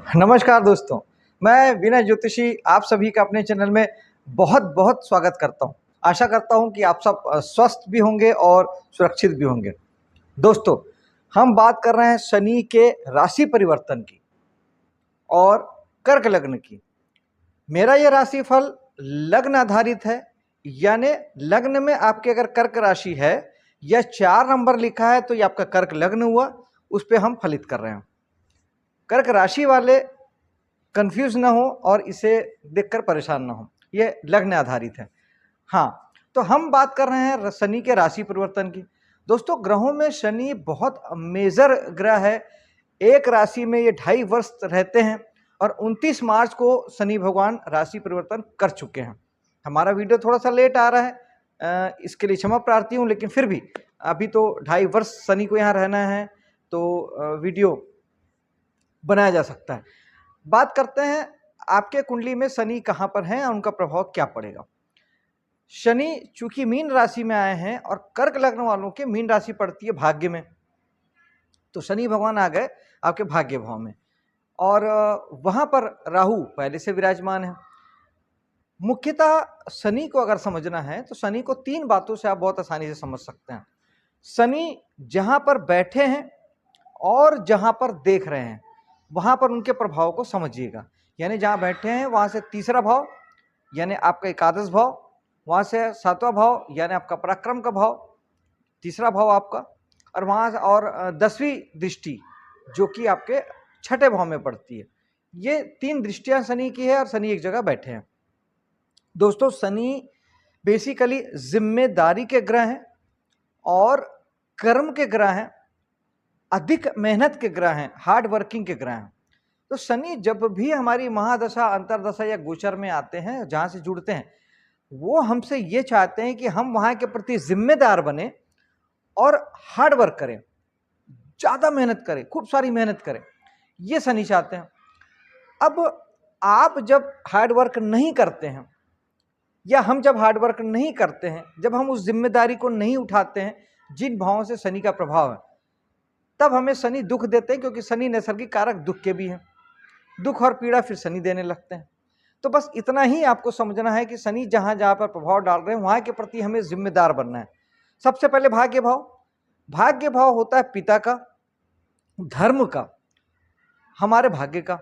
नमस्कार दोस्तों, मैं विनय ज्योतिषी आप सभी का अपने चैनल में बहुत बहुत स्वागत करता हूं। आशा करता हूं कि आप सब स्वस्थ भी होंगे और सुरक्षित भी होंगे। दोस्तों, हम बात कर रहे हैं शनि के राशि परिवर्तन की और कर्क लग्न की। मेरा यह राशिफल लग्न आधारित है, यानी लग्न में आपके अगर कर्क राशि है या 4 नंबर लिखा है तो ये आपका कर्क लग्न हुआ, उस पर हम फलित कर रहे हैं। कर्क राशि वाले कंफ्यूज ना हो और इसे देखकर परेशान ना हो, ये लग्न आधारित है। हाँ, तो हम बात कर रहे हैं शनि के राशि परिवर्तन की। दोस्तों, ग्रहों में शनि बहुत मेजर ग्रह है। एक राशि में ये 2.5 वर्ष रहते हैं और 29 मार्च को शनि भगवान राशि परिवर्तन कर चुके हैं। हमारा वीडियो थोड़ा सा लेट आ रहा है, इसके लिए क्षमा प्रार्थी हूँ, लेकिन फिर भी अभी तो 2.5 वर्ष शनि को यहाँ रहना है तो वीडियो बनाया जा सकता है। बात करते हैं आपके कुंडली में शनि कहाँ पर हैं और उनका प्रभाव क्या पड़ेगा। शनि चूंकि मीन राशि में आए हैं और कर्क लग्न वालों के मीन राशि पड़ती है भाग्य में, तो शनि भगवान आ गए आपके भाग्य भाव में और वहां पर राहु पहले से विराजमान है। मुख्यतः शनि को अगर समझना है तो शनि को 3 बातों से आप बहुत आसानी से समझ सकते हैं। शनि जहां पर बैठे हैं और जहां पर देख रहे हैं वहां पर उनके प्रभाव को समझिएगा। यानी जहां बैठे हैं वहां से 3रा भाव यानी आपका एकादश भाव, वहां से 7वां भाव यानी आपका पराक्रम का भाव, 3रा भाव आपका, और वहां और 10वीं दृष्टि जो कि आपके 6ठे भाव में पड़ती है। ये 3 दृष्टियां शनि की है और शनि एक जगह बैठे हैं। दोस्तों, शनि बेसिकली जिम्मेदारी के ग्रह हैं और कर्म के ग्रह हैं, अधिक मेहनत के ग्रह हैं, हार्ड वर्किंग के ग्रह हैं। तो शनि जब भी हमारी महादशा, अंतरदशा या गोचर में आते हैं, जहां से जुड़ते हैं, वो हमसे ये चाहते हैं कि हम वहां के प्रति जिम्मेदार बने और हार्ड वर्क करें, ज्यादा मेहनत करें, खूब सारी मेहनत करें, ये शनि चाहते हैं। अब आप जब हार्ड वर्क नहीं करते हैं या हम जब हार्ड वर्क नहीं करते हैं, जब हम उस जिम्मेदारी को नहीं उठाते हैं जिन भावों से शनि का प्रभाव है, तब हमें शनि दुख देते हैं, क्योंकि शनि नैसर्गिक कारक दुख के भी हैं। दुख और पीड़ा फिर शनि देने लगते हैं। तो बस इतना ही आपको समझना है कि शनि जहां जहां पर प्रभाव डाल रहे हैं वहां के प्रति हमें जिम्मेदार बनना है। सबसे पहले भाग्य भाव होता है पिता का, धर्म का, हमारे भाग्य का।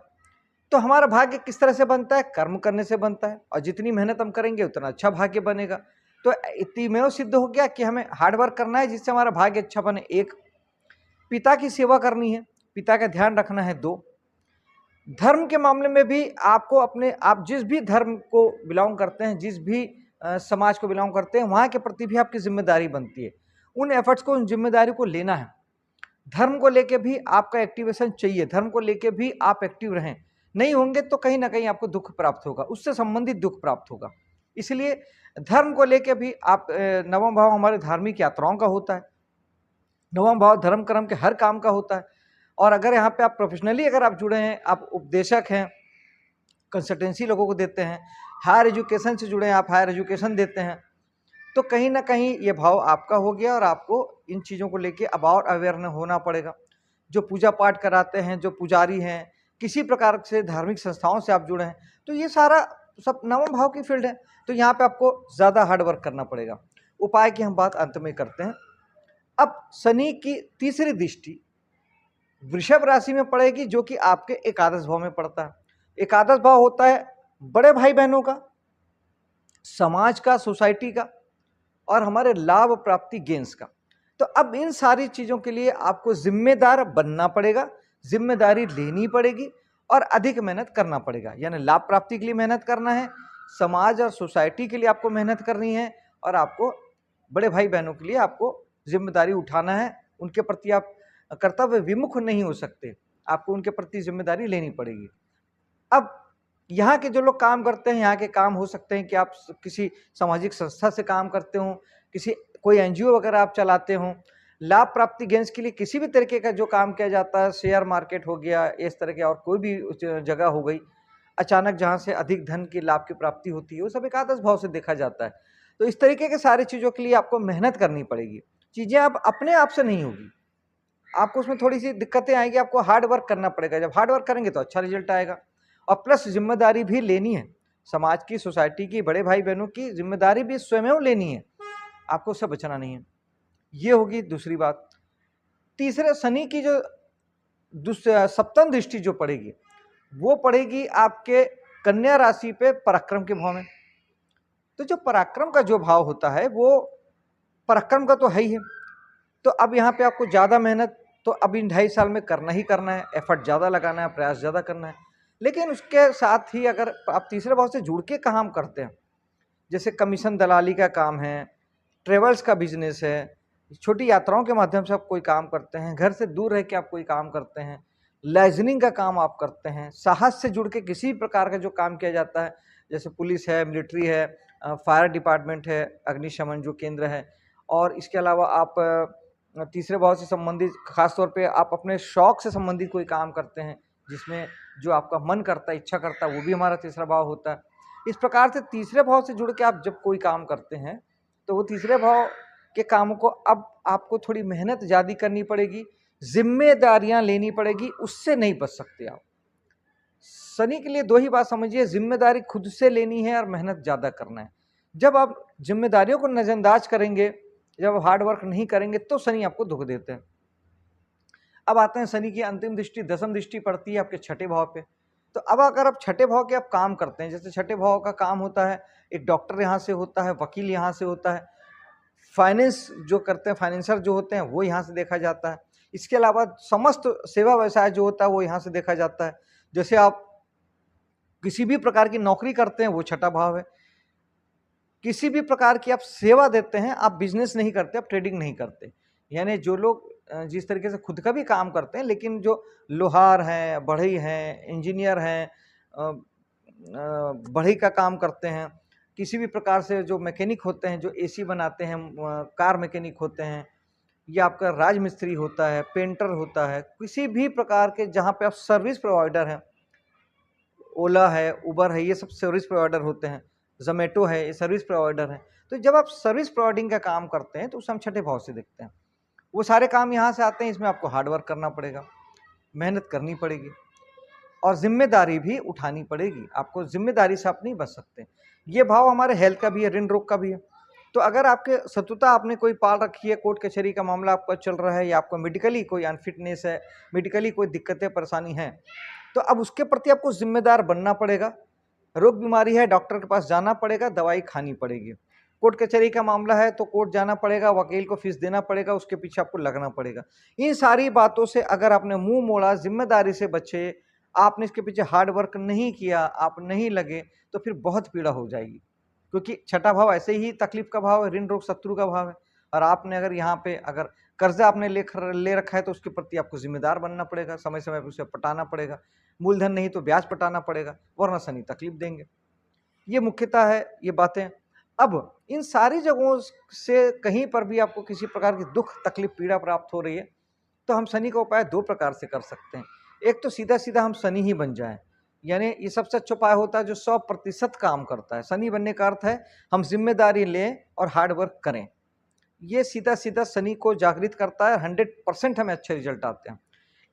तो हमारा भाग्य किस तरह से बनता है? कर्म करने से बनता है, और जितनी मेहनत हम करेंगे उतना अच्छा भाग्य बनेगा। तो इतमें सिद्ध हो गया कि हमें हार्ड वर्क करना है जिससे हमारा भाग्य अच्छा बने। 1, पिता की सेवा करनी है, पिता का ध्यान रखना है। 2, धर्म के मामले में भी आपको आप जिस भी धर्म को बिलोंग करते हैं, जिस भी समाज को बिलोंग करते हैं, वहां के प्रति भी आपकी जिम्मेदारी बनती है। उन एफर्ट्स को, उन जिम्मेदारी को लेना है। धर्म को लेके भी आपका एक्टिवेशन चाहिए, धर्म को लेके भी आप एक्टिव रहें। नहीं होंगे तो कहीं ना कहीं आपको दुख प्राप्त होगा, उससे संबंधित दुख प्राप्त होगा। इसलिए धर्म को लेके भी आप, 9वां भाव हमारे धार्मिक यात्राओं का होता है, 9वां भाव धर्म कर्म के हर काम का होता है। और अगर यहाँ पे आप प्रोफेशनली अगर आप जुड़े हैं, आप उपदेशक हैं, कंसल्टेंसी लोगों को देते हैं, हायर एजुकेशन से जुड़े हैं, आप हायर एजुकेशन देते हैं, तो कहीं ना कहीं ये भाव आपका हो गया और आपको इन चीज़ों को लेके अब और अवेयर होना पड़ेगा। जो पूजा पाठ कराते हैं, जो पुजारी हैं, किसी प्रकार से धार्मिक संस्थाओं से आप जुड़े हैं, तो ये सारा सब 9वां भाव की फील्ड है। तो यहाँ पे आपको ज़्यादा हार्ड वर्क करना पड़ेगा। उपाय की हम बात अंत में करते हैं। अब शनि की 3री दृष्टि वृषभ राशि में पड़ेगी, जो कि आपके एकादश भाव में पड़ता है। एकादश भाव होता है बड़े भाई बहनों का, समाज का, सोसाइटी का, और हमारे लाभ प्राप्ति गेंस का। तो अब इन सारी चीजों के लिए आपको जिम्मेदार बनना पड़ेगा, जिम्मेदारी लेनी पड़ेगी और अधिक मेहनत करना पड़ेगा। यानी लाभ प्राप्ति के लिए मेहनत करना है, समाज और सोसाइटी के लिए आपको मेहनत करनी है, और आपको बड़े भाई बहनों के लिए आपको जिम्मेदारी उठाना है। उनके प्रति आप कर्तव्य विमुख नहीं हो सकते, आपको उनके प्रति जिम्मेदारी लेनी पड़ेगी। अब यहाँ के जो लोग काम करते हैं, यहाँ के काम हो सकते हैं कि आप किसी सामाजिक संस्था से काम करते हो, कोई एनजीओ वगैरह आप चलाते हो, लाभ प्राप्ति गेंस के लिए किसी भी तरीके का जो काम किया जाता है, शेयर मार्केट हो गया, इस तरह के और कोई भी जगह हो गई, अचानक जहाँ से अधिक धन की लाभ की प्राप्ति होती है, वो सब एकादश भाव से देखा जाता है। तो इस तरीके के सारी चीज़ों के लिए आपको मेहनत करनी पड़ेगी। चीज़ें अब अपने आप से नहीं होगी, आपको उसमें थोड़ी सी दिक्कतें आएगी, आपको हार्ड वर्क करना पड़ेगा। जब हार्ड वर्क करेंगे तो अच्छा रिजल्ट आएगा। और प्लस जिम्मेदारी भी लेनी है, समाज की, सोसाइटी की, बड़े भाई बहनों की जिम्मेदारी भी स्वयं लेनी है, आपको उससे बचना नहीं है। ये होगी दूसरी बात। तीसरे, शनि की जो सप्तम दृष्टि जो पड़ेगी वो पड़ेगी आपके कन्या राशि पे पराक्रम के भाव में। तो जो पराक्रम का जो भाव होता है वो पराक्रम का तो है ही है। तो अब यहाँ पे आपको ज़्यादा मेहनत तो अब इन 2.5 साल में करना ही करना है, एफर्ट ज़्यादा लगाना है, प्रयास ज़्यादा करना है। लेकिन उसके साथ ही अगर आप तीसरे भाव से जुड़ के काम करते हैं, जैसे कमीशन दलाली का काम है, ट्रेवल्स का बिजनेस है, छोटी यात्राओं के माध्यम से आप कोई काम करते हैं, घर से दूर रह के आप कोई काम करते हैं, लाइजनिंग का काम आप करते हैं, साहस से जुड़ के किसी प्रकार का जो काम किया जाता है, जैसे पुलिस है, मिलिट्री है, फायर डिपार्टमेंट है, अग्निशमन जो केंद्र है, और इसके अलावा आप तीसरे भाव से संबंधित खासतौर पे आप अपने शौक से संबंधित कोई काम करते हैं, जिसमें जो आपका मन करता है, इच्छा करता है, वो भी हमारा तीसरा भाव होता है। इस प्रकार से तीसरे भाव से जुड़ के आप जब कोई काम करते हैं तो वो तीसरे भाव के कामों को अब आपको थोड़ी मेहनत ज़्यादा करनी पड़ेगी, जिम्मेदारियां लेनी पड़ेगी, उससे नहीं बच सकते आप। शनि के लिए दो ही बात समझिए, जिम्मेदारी खुद से लेनी है और मेहनत ज़्यादा करना है। जब आप जिम्मेदारियों को नज़रअंदाज करेंगे, जब हार्ड वर्क नहीं करेंगे तो शनि आपको दुख देते हैं। अब आते हैं शनि की अंतिम दृष्टि, दसम दृष्टि पड़ती है आपके छठे भाव पे। तो अब अगर आप छठे भाव के आप काम करते हैं, जैसे छठे भाव का काम होता है, एक डॉक्टर यहाँ से होता है, वकील यहाँ से होता है, फाइनेंस जो करते हैं, फाइनेंसर जो होते हैं वो यहाँ से देखा जाता है। इसके अलावा समस्त सेवा व्यवसाय जो होता है वो यहाँ से देखा जाता है। जैसे आप किसी भी प्रकार की नौकरी करते हैं वो छठा भाव है। किसी भी प्रकार की आप सेवा देते हैं, आप बिजनेस नहीं करते, आप ट्रेडिंग नहीं करते, यानी जो लोग जिस तरीके से खुद का भी काम करते हैं, लेकिन जो लोहार हैं, बढ़ई हैं, इंजीनियर हैं, बढ़ई का काम करते हैं, किसी भी प्रकार से जो मैकेनिक होते हैं, जो एसी बनाते हैं, कार मैकेनिक होते हैं, या आपका राज मिस्त्री होता है, पेंटर होता है, किसी भी प्रकार के जहाँ पे आप सर्विस प्रोवाइडर हैं, ओला है, उबर है, ये सब सर्विस प्रोवाइडर होते हैं, जोमेटो है, ये सर्विस प्रोवाइडर हैं। तो जब आप सर्विस प्रोवाइडिंग का काम करते हैं तो उसे हम छठे भाव से देखते हैं। वो सारे काम यहाँ से आते हैं, इसमें आपको हार्ड वर्क करना पड़ेगा, मेहनत करनी पड़ेगी और जिम्मेदारी भी उठानी पड़ेगी। आपको जिम्मेदारी से आप नहीं बच सकते। ये भाव हमारे हेल्थ का भी है, ऋण रोग का भी है। तो अगर आपके शत्रुता आपने कोई पाल रखी है, कोर्ट कचहरी का मामला आपका चल रहा है, या आपको मेडिकली कोई अनफिटनेस है, मेडिकली कोई दिक्कतें परेशानी है, तो अब उसके प्रति आपको जिम्मेदार बनना पड़ेगा। रोग बीमारी है, डॉक्टर के पास जाना पड़ेगा, दवाई खानी पड़ेगी। कोर्ट कचहरी का मामला है तो कोर्ट जाना पड़ेगा, वकील को फीस देना पड़ेगा, उसके पीछे आपको लगना पड़ेगा। इन सारी बातों से अगर आपने मुंह मोड़ा, जिम्मेदारी से बचे, आपने इसके पीछे हार्ड वर्क नहीं किया, आप नहीं लगे, तो फिर बहुत पीड़ा हो जाएगी। क्योंकि छठा भाव ऐसे ही तकलीफ का भाव है, ऋण रोग शत्रु का भाव है। और आपने अगर यहाँ पे अगर कर्जा आपने ले रखा है तो उसके प्रति आपको जिम्मेदार बनना पड़ेगा, समय समय पर उसे पटाना पड़ेगा, मूलधन नहीं तो ब्याज पटाना पड़ेगा, वरना शनि तकलीफ देंगे। ये मुख्यतः है ये बातें। अब इन सारी जगहों से कहीं पर भी आपको किसी प्रकार की दुख, तकलीफ, पीड़ा प्राप्त हो रही है, तो हम शनि का उपाय दो प्रकार से कर सकते हैं। एक तो सीधा सीधा हम शनि ही बन जाएं, यानी ये सबसे अच्छा उपाय होता है जो 100% काम करता है। शनि बनने का अर्थ है हम जिम्मेदारी लें और हार्ड वर्क करें। ये सीधा सीधा शनि को जागृत करता है, 100% हमें अच्छे रिजल्ट आते हैं।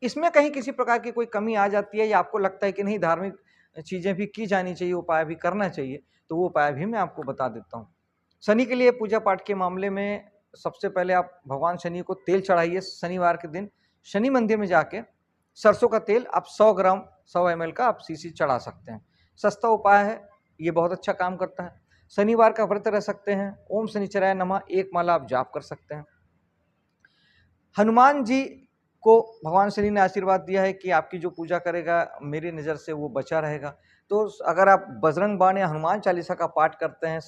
इसमें कहीं किसी प्रकार की कोई कमी आ जाती है या आपको लगता है कि नहीं धार्मिक चीज़ें भी की जानी चाहिए, उपाय भी करना चाहिए, तो वो उपाय भी मैं आपको बता देता हूँ। शनि के लिए पूजा पाठ के मामले में सबसे पहले आप भगवान शनि को तेल चढ़ाइए। शनिवार के दिन शनि मंदिर में जाके सरसों का तेल आप 100 ग्राम 100 ml का आप सीसी चढ़ा सकते हैं। सस्ता उपाय है, ये बहुत अच्छा काम करता है। शनिवार का व्रत रह सकते हैं, ओम शनिचराय नमः 1 माला आप जाप कर सकते हैं। हनुमान जी को भगवान शनि ने आशीर्वाद दिया है कि आपकी जो पूजा करेगा मेरी नज़र से वो बचा रहेगा। तो अगर आप बजरंग बाण या हनुमान चालीसा का पाठ करते हैं,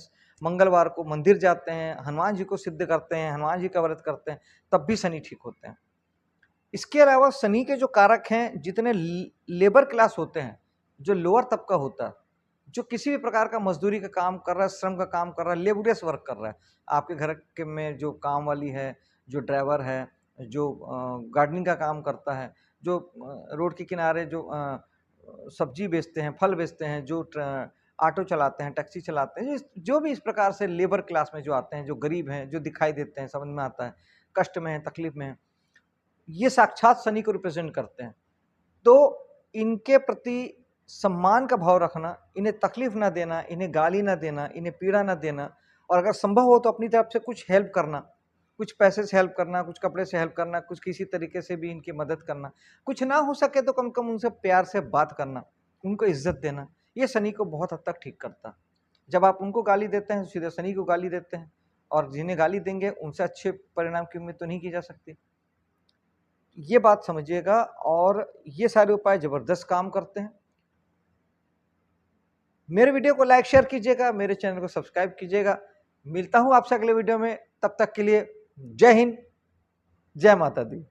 मंगलवार को मंदिर जाते हैं, हनुमान जी को सिद्ध करते हैं, हनुमान जी का व्रत करते हैं, तब भी शनि ठीक होते हैं। इसके अलावा शनि के जो कारक हैं, जितने लेबर क्लास होते हैं, जो लोअर तबका होता है, जो किसी भी प्रकार का मजदूरी का काम कर रहा है, श्रम का काम कर रहा है, लेबरियस वर्क कर रहा है, आपके घर के में जो काम वाली है, जो ड्राइवर है, जो गार्डनिंग का काम करता है, जो रोड के किनारे जो सब्जी बेचते हैं, फल बेचते हैं, जो ऑटो चलाते हैं, टैक्सी चलाते हैं, जो भी इस प्रकार से लेबर क्लास में जो आते हैं, जो गरीब हैं, जो दिखाई देते हैं, समझ में आता है, कष्ट में है, तकलीफ में है, ये साक्षात शनि को रिप्रेजेंट करते हैं। तो इनके प्रति सम्मान का भाव रखना, इन्हें तकलीफ ना देना, इन्हें गाली ना देना, इन्हें पीड़ा ना देना, और अगर संभव हो तो अपनी तरफ से कुछ हेल्प करना, कुछ पैसे से हेल्प करना, कुछ कपड़े से हेल्प करना, कुछ किसी तरीके से भी इनकी मदद करना। कुछ ना हो सके तो कम से कम उनसे प्यार से बात करना, उनको इज्जत देना, ये शनि को बहुत हद तक ठीक करता है। जब आप उनको गाली देते हैं सीधे शनि को गाली देते हैं, और जिन्हें गाली देंगे उनसे अच्छे परिणाम की उम्मीद तो नहीं की जा सकती। ये बात समझिएगा, और ये सारे उपाय जबरदस्त काम करते हैं। मेरे वीडियो को लाइक शेयर कीजिएगा, मेरे चैनल को सब्सक्राइब कीजिएगा। मिलता हूं आपसे अगले वीडियो में, तब तक के लिए जय हिंद, जय माता दी।